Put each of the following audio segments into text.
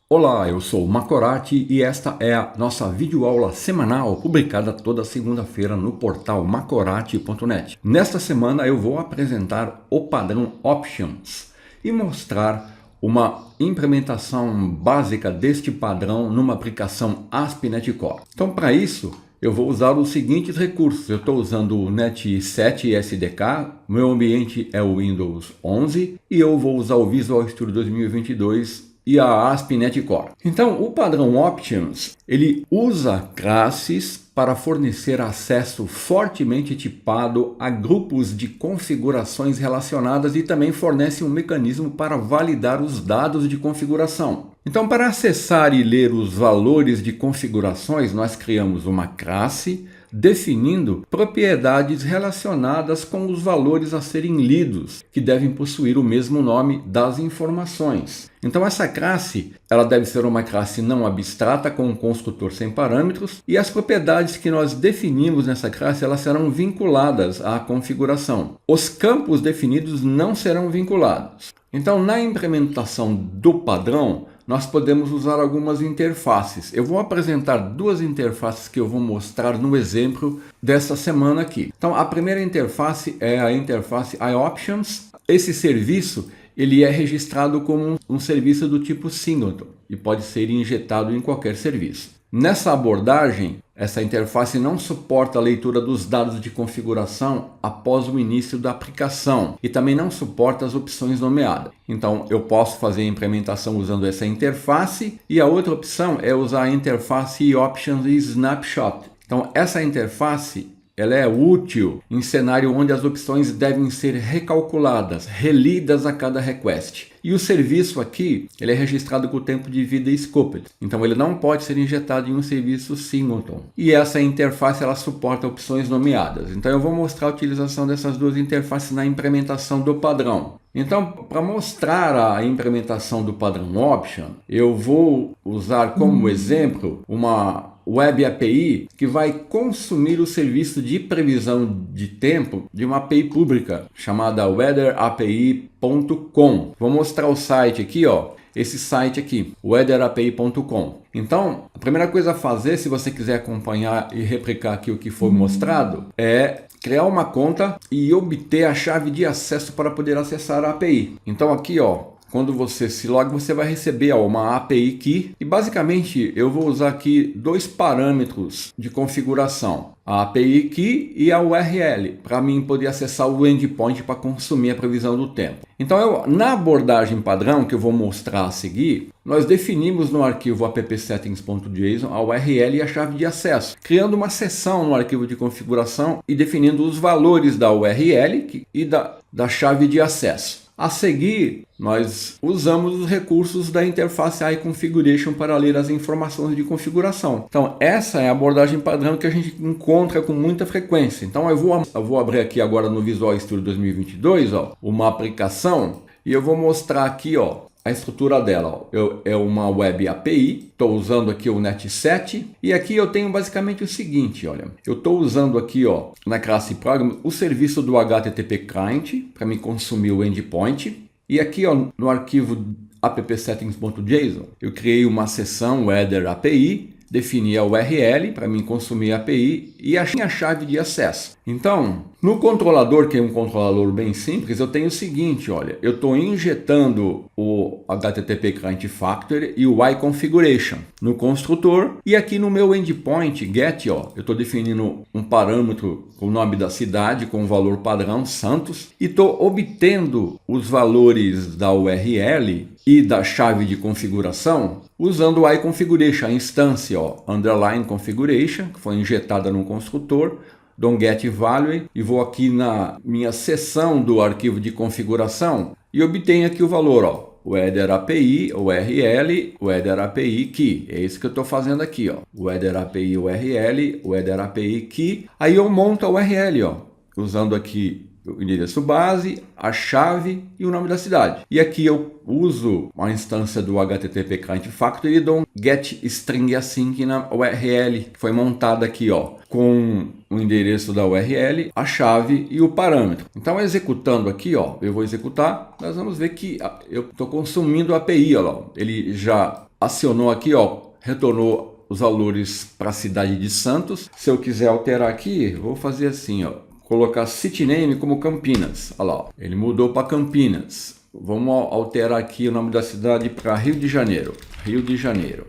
Olá, eu sou o Macorati e esta é a nossa videoaula semanal publicada toda segunda-feira no portal macorati.net. Nesta semana eu vou apresentar o padrão Options e mostrar uma implementação básica deste padrão numa aplicação ASP.NET Core. Então, para isso, eu vou usar os seguintes recursos. Eu estou usando o Net 7 SDK, meu ambiente é o Windows 11 e eu vou usar o Visual Studio 2022 e a ASP.NET Core. Então, o padrão Options, ele usa classes para fornecer acesso fortemente tipado a grupos de configurações relacionadas e também fornece um mecanismo para validar os dados de configuração. Então, para acessar e ler os valores de configurações, nós criamos uma classe definindo propriedades relacionadas com os valores a serem lidos, que devem possuir o mesmo nome das informações. Então essa classe, ela deve ser uma classe não abstrata com um construtor sem parâmetros e as propriedades que nós definimos nessa classe, elas serão vinculadas à configuração. Os campos definidos não serão vinculados. Então na implementação do padrão, nós podemos usar algumas interfaces. Eu vou apresentar duas interfaces que eu vou mostrar no exemplo desta semana aqui. Então, a primeira interface é a interface iOptions. Esse serviço ele é registrado como um serviço do tipo singleton e pode ser injetado em qualquer serviço. Nessa abordagem, essa interface não suporta a leitura dos dados de configuração após o início da aplicação e também não suporta as opções nomeadas. Então, eu posso fazer a implementação usando essa interface e a outra opção é usar a interface Options e Snapshot. Então, essa interface ela é útil em cenário onde as opções devem ser recalculadas, relidas a cada request. E o serviço aqui, ele é registrado com o tempo de vida scoped. Então ele não pode ser injetado em um serviço singleton. E essa interface, ela suporta opções nomeadas. Então eu vou mostrar a utilização dessas duas interfaces na implementação do padrão. Então, para mostrar a implementação do padrão Option, eu vou usar como exemplo uma Web API que vai consumir o serviço de previsão de tempo de uma API pública chamada weatherapi.com. Vou mostrar o site aqui, ó. Esse site aqui, weatherapi.com. Então, a primeira coisa a fazer, se você quiser acompanhar e replicar aqui o que foi mostrado, é criar uma conta e obter a chave de acesso para poder acessar a API. Então aqui, ó, quando você se loga, você vai receber uma API Key e basicamente eu vou usar aqui dois parâmetros de configuração, a API Key e a URL, para mim poder acessar o endpoint para consumir a previsão do tempo. Então, na abordagem padrão que eu vou mostrar a seguir, nós definimos no arquivo appsettings.json a URL e a chave de acesso, criando uma seção no arquivo de configuração e definindo os valores da URL e da chave de acesso. A seguir, nós usamos os recursos da interface iConfiguration para ler as informações de configuração. Então, essa é a abordagem padrão que a gente encontra com muita frequência. Então, eu vou abrir aqui agora no Visual Studio 2022, ó, uma aplicação e eu vou mostrar aqui, ó, a estrutura dela. Ó. É uma Web API, estou usando aqui o Net 7 e aqui eu tenho basicamente o seguinte, olha, eu estou usando aqui, ó, na classe Program o serviço do HTTP Client para me consumir o endpoint e aqui, ó, no arquivo appsettings.json eu criei uma seção Weather API, defini a URL para mim consumir a API e a chave de acesso. Então, no controlador, que é um controlador bem simples, eu tenho o seguinte, olha, eu estou injetando o HTTP Client Factory e o iConfiguration no construtor e aqui no meu endpoint get, ó, eu estou definindo um parâmetro com o nome da cidade com o valor padrão Santos e estou obtendo os valores da URL e da chave de configuração usando o iConfiguration, a instância, ó, underline configuration, que foi injetada no construtor, dou get value e vou aqui na minha seção do arquivo de configuração e obtenho aqui o valor, ó, Weather API, URL, Weather API Key. É isso que eu estou fazendo aqui, ó, Weather API URL, Weather API Key. Aí eu monto a URL, ó, usando aqui o endereço base, a chave e o nome da cidade. E aqui eu uso uma instância do HTTP Client Factory e dou um get string async na URL que foi montada aqui, ó, com o endereço da URL, a chave e o parâmetro. Então, executando aqui, ó, eu vou executar, nós vamos ver que eu estou consumindo a API, ó, ele já acionou aqui, ó, retornou os valores para a cidade de Santos. Se eu quiser alterar aqui, vou fazer assim, ó, colocar city name como Campinas. Olha lá, ó, ele mudou para Campinas. Vamos alterar aqui o nome da cidade para Rio de Janeiro. Rio de Janeiro.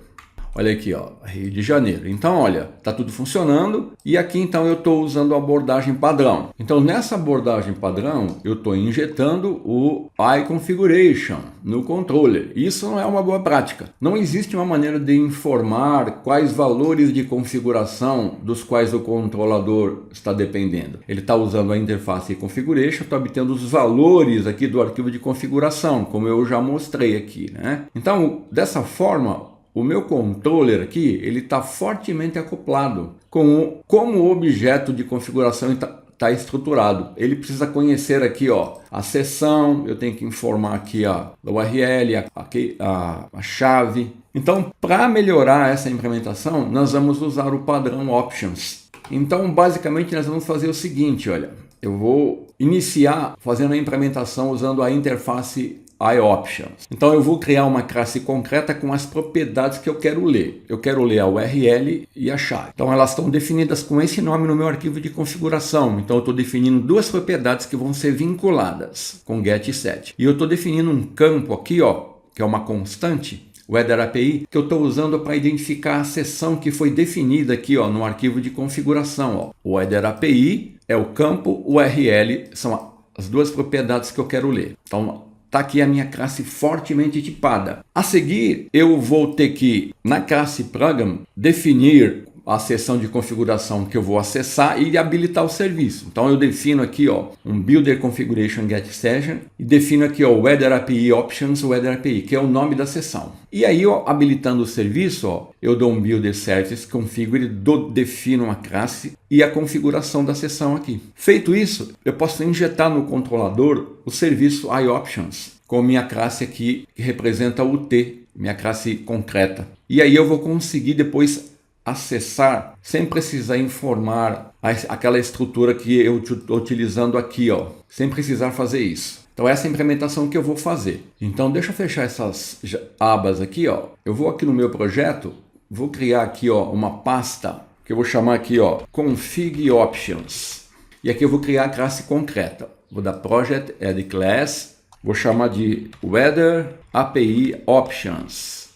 Olha aqui, ó, Rio de Janeiro. Então, olha, tá tudo funcionando. E aqui, então, eu estou usando a abordagem padrão. Então, nessa abordagem padrão, eu estou injetando o iConfiguration no controller. Isso não é uma boa prática. Não existe uma maneira de informar quais valores de configuração dos quais o controlador está dependendo. Ele está usando a interface Configuration, está obtendo os valores aqui do arquivo de configuração, como eu já mostrei aqui, né? Então, dessa forma, o meu controller aqui, ele está fortemente acoplado com como o objeto de configuração está estruturado. Ele precisa conhecer aqui, ó, a seção, eu tenho que informar aqui a URL, a chave. Então, para melhorar essa implementação, nós vamos usar o padrão Options. Então, basicamente, nós vamos fazer o seguinte, olha, eu vou iniciar fazendo a implementação usando a interface iOptions. Então eu vou criar uma classe concreta com as propriedades que eu quero ler. Eu quero ler a URL e a chave. Então elas estão definidas com esse nome no meu arquivo de configuração. Então eu estou definindo duas propriedades que vão ser vinculadas com get e set. E eu estou definindo um campo aqui, ó, que é uma constante, Weather API, que eu estou usando para identificar a seção que foi definida aqui, ó, no arquivo de configuração. Ó. O Weather API é o campo, URL são as duas propriedades que eu quero ler. Então está aqui a minha classe fortemente tipada. A seguir, eu vou ter que, na classe Program, definir a seção de configuração que eu vou acessar e habilitar o serviço. Então eu defino aqui, ó, um Builder Configuration Get Session e defino aqui, ó, Weather API Options Weather API, que é o nome da seção. E aí, ó, habilitando o serviço, ó, eu dou um Builder Service Configure, defino uma classe e a configuração da seção aqui. Feito isso, eu posso injetar no controlador o serviço iOptions com minha classe aqui que representa o T, minha classe concreta. E aí eu vou conseguir depois acessar sem precisar informar aquela estrutura que eu estou utilizando aqui, ó, sem precisar fazer isso. Então essa é a implementação que eu vou fazer. Então deixa eu fechar essas abas aqui, ó. Eu vou aqui no meu projeto, vou criar aqui, ó, uma pasta que eu vou chamar aqui, ó, Config Options. E aqui eu vou criar a classe concreta. Vou dar Project Add Class, vou chamar de Weather API Options.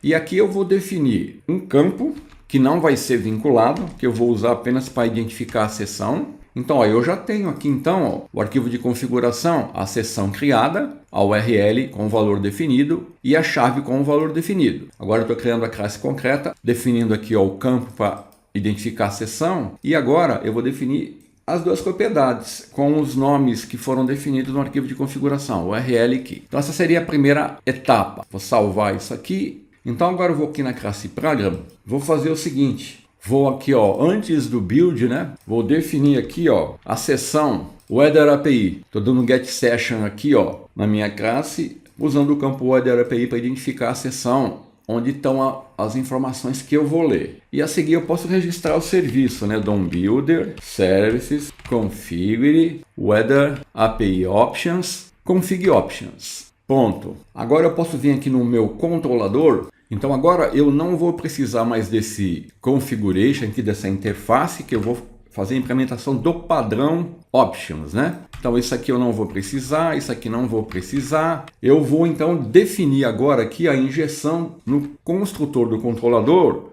E aqui eu vou definir um campo que não vai ser vinculado, que eu vou usar apenas para identificar a seção. Então, ó, eu já tenho aqui então, ó, o arquivo de configuração, a seção criada, a URL com o valor definido e a chave com o valor definido. Agora eu estou criando a classe concreta, definindo aqui, ó, o campo para identificar a seção. E agora eu vou definir as duas propriedades com os nomes que foram definidos no arquivo de configuração, URL aqui. Então essa seria a primeira etapa. Vou salvar isso aqui. Então agora eu vou aqui na classe Program, vou fazer o seguinte, vou aqui, ó, antes do build, né, vou definir aqui, ó, a seção Weather API. Estou dando get session aqui, ó, na minha classe, usando o campo Weather API para identificar a seção onde estão as informações que eu vou ler. E a seguir eu posso registrar o serviço, né, dou um Builder, Services, Configure, Weather API Options, Config Options. Ponto. Agora eu posso vir aqui no meu controlador. Então agora eu não vou precisar mais desse configuration aqui, dessa interface, que eu vou fazer a implementação do padrão Options, né? Então isso aqui eu não vou precisar, isso aqui não vou precisar. Eu vou então definir agora aqui a injeção no construtor do controlador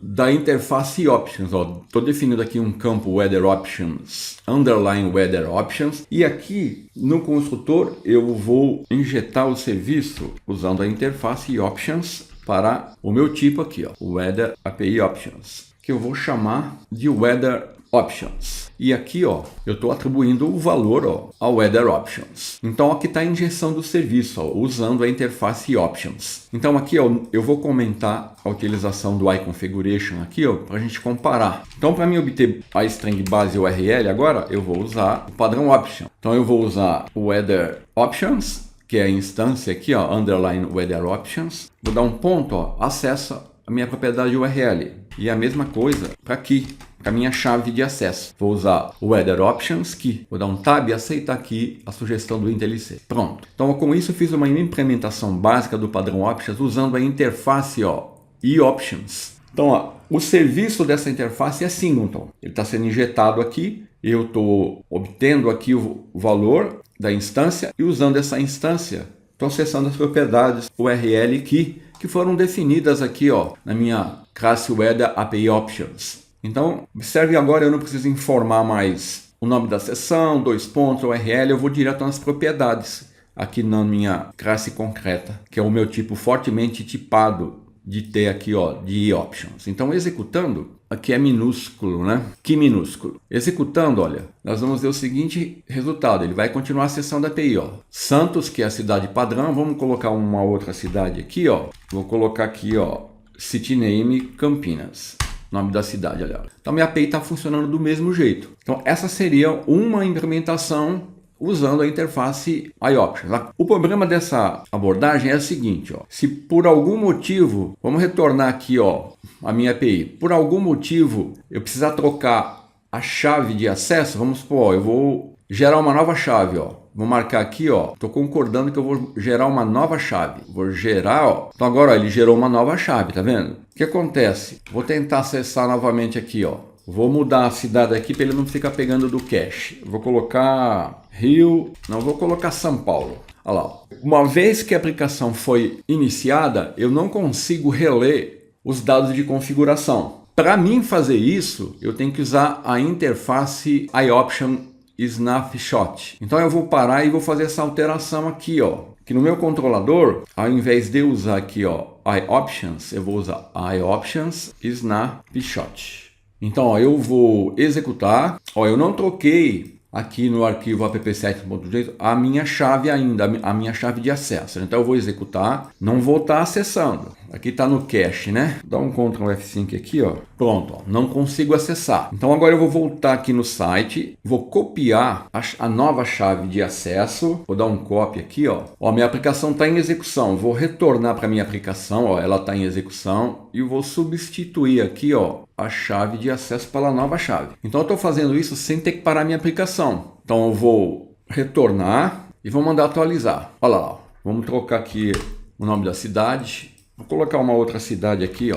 da interface Options. Estou definindo aqui um campo Weather Options, underline Weather Options, e aqui no construtor eu vou injetar o serviço usando a interface Options para o meu tipo aqui, ó, Weather API Options, que eu vou chamar de Weather Options. E aqui, ó, eu estou atribuindo o valor, ó, ao Weather Options. Então aqui está a injeção do serviço, ó, usando a interface Options. Então aqui, ó, eu vou comentar a utilização do iConfiguration aqui, ó, para a gente comparar. Então para mim obter a string base URL agora, eu vou usar o padrão Option. Então eu vou usar o Weather Options, que é a instância aqui, ó, underline Weather Options. Vou dar um ponto, ó, acessa a minha propriedade URL. E a mesma coisa para aqui. para minha chave de acesso. Vou usar o Weather Options Key. Vou dar um Tab e aceitar aqui a sugestão do IntelliSense. Pronto. Então, com isso, eu fiz uma implementação básica do padrão Options usando a interface e-Options. Então, ó, o serviço dessa interface é Singleton. Ele está sendo injetado aqui. Eu estou obtendo aqui o valor da instância e usando essa instância, estou acessando as propriedades URL Key que foram definidas aqui na minha classe Weather API Options. Então, observe agora, eu não preciso informar mais o nome da seção, URL, eu vou direto nas propriedades aqui na minha classe concreta, que é o meu tipo fortemente tipado de ter aqui de options. Então, executando, aqui é minúsculo, né? Que minúsculo. Executando, olha, nós vamos ver o seguinte resultado. Ele vai continuar a seção da API, Santos, que é a cidade padrão. Vamos colocar uma outra cidade aqui, Vou colocar aqui, City Name Campinas. Nome da cidade, aliás. Então, minha API está funcionando do mesmo jeito. Então, essa seria uma implementação usando a interface iOptions. O problema dessa abordagem é o seguinte, se por algum motivo, vamos retornar aqui, a minha API, por algum motivo eu precisar trocar a chave de acesso, vamos supor, eu vou gerar uma nova chave, vou marcar aqui, estou concordando que eu vou gerar uma nova chave, vou gerar, então agora ele gerou uma nova chave, tá vendo? O que acontece? Vou tentar acessar novamente aqui, vou mudar a cidade aqui para ele não ficar pegando do cache. Vou colocar Rio, não, vou colocar São Paulo. Olha lá. Uma vez que a aplicação foi iniciada, eu não consigo reler os dados de configuração. Para mim fazer isso, eu tenho que usar a interface iOption Snapshot. Então eu vou parar e vou fazer essa alteração aqui, que no meu controlador, ao invés de eu usar aqui, iOptions, eu vou usar iOptions Snapshot. Então, eu vou executar. Eu não troquei aqui no arquivo app7.json a minha chave ainda, a minha chave de acesso. Então, eu vou executar, não vou estar acessando. Aqui está no cache, né? Dá um Ctrl F5 aqui, Pronto, não consigo acessar. Então, agora eu vou voltar aqui no site, vou copiar a nova chave de acesso. Vou dar um copy aqui, minha aplicação está em execução. Vou retornar para minha aplicação, ela está em execução. E vou substituir aqui, a chave de acesso pela nova chave. Então, eu estou fazendo isso sem ter que parar minha aplicação. Então, eu vou retornar e vou mandar atualizar. Olha lá, vamos trocar aqui o nome da cidade. Vou colocar uma outra cidade aqui,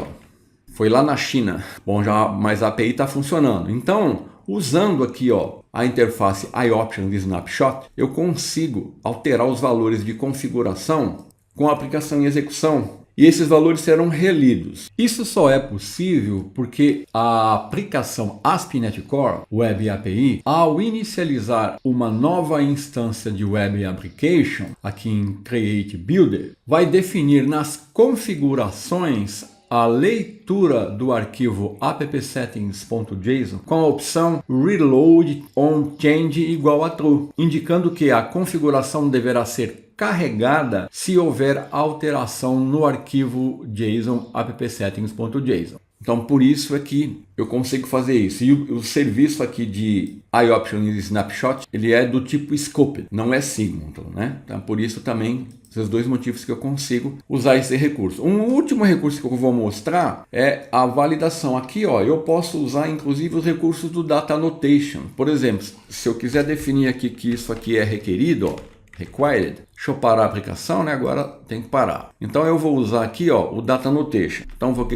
Foi lá na China. Bom, mas a API está funcionando. Então, usando aqui, a interface iOptions Snapshot, eu consigo alterar os valores de configuração com a aplicação em execução. E esses valores serão relidos. Isso só é possível porque a aplicação ASP.NET Core Web API, ao inicializar uma nova instância de Web Application, aqui em Create Builder, vai definir nas configurações a leitura do arquivo appsettings.json com a opção reload on change igual a true, indicando que a configuração deverá ser carregada se houver alteração no arquivo JSON appsettings.json. Então, por isso é que eu consigo fazer isso. E o serviço aqui de iOptions Snapshot, ele é do tipo Scoped, não é Singleton, né? Então, por isso também, esses dois motivos que eu consigo usar esse recurso. Um último recurso que eu vou mostrar é a validação. Aqui, eu posso usar inclusive os recursos do Data Annotation. Por exemplo, se eu quiser definir aqui que isso aqui é requerido, required, deixa eu parar a aplicação, né? Agora tem que parar. Então eu vou usar aqui, o Data Annotation. Então vou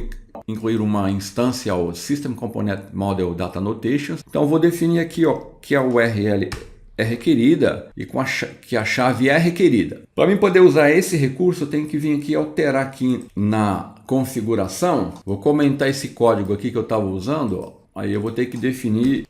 incluir uma instância, o System Component Model Data Annotations. Então eu vou definir aqui, que a URL é requerida e que a chave é requerida. Para mim poder usar esse recurso, eu tenho que vir aqui e alterar aqui na configuração. Vou comentar esse código aqui que eu estava usando, Aí eu vou ter que definir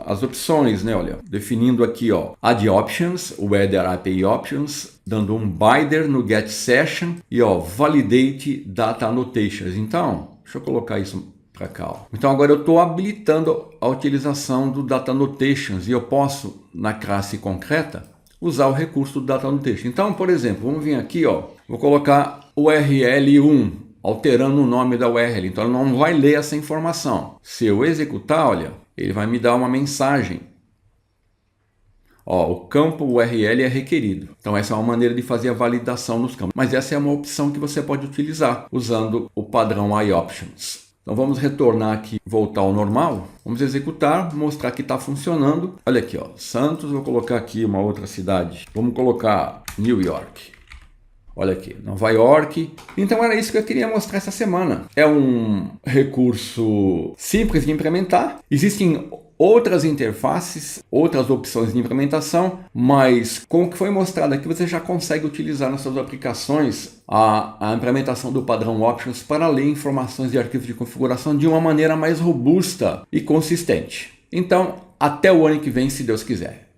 as opções, né? Olha, definindo aqui, Add Options, Weather API Options, dando um binder no Get Session e, Validate Data Annotations. Então, deixa eu colocar isso para cá. Então, agora eu estou habilitando a utilização do Data Annotations e eu posso, na classe concreta, usar o recurso do Data Annotation. Então, por exemplo, vamos vir aqui, vou colocar URL1. Alterando o nome da URL, então ele não vai ler essa informação. Se eu executar, olha, ele vai me dar uma mensagem. O campo URL é requerido. Então essa é uma maneira de fazer a validação nos campos. Mas essa é uma opção que você pode utilizar usando o padrão iOptions. Então vamos retornar aqui, voltar ao normal. Vamos executar, mostrar que está funcionando. Olha aqui, ó, Santos, vou colocar aqui uma outra cidade. Vamos colocar New York. Olha aqui, Nova York. Então era isso que eu queria mostrar essa semana. É um recurso simples de implementar. Existem outras interfaces, outras opções de implementação, mas com o que foi mostrado aqui você já consegue utilizar nas suas aplicações a implementação do padrão Options para ler informações de arquivos de configuração de uma maneira mais robusta e consistente. Então, até o ano que vem, se Deus quiser.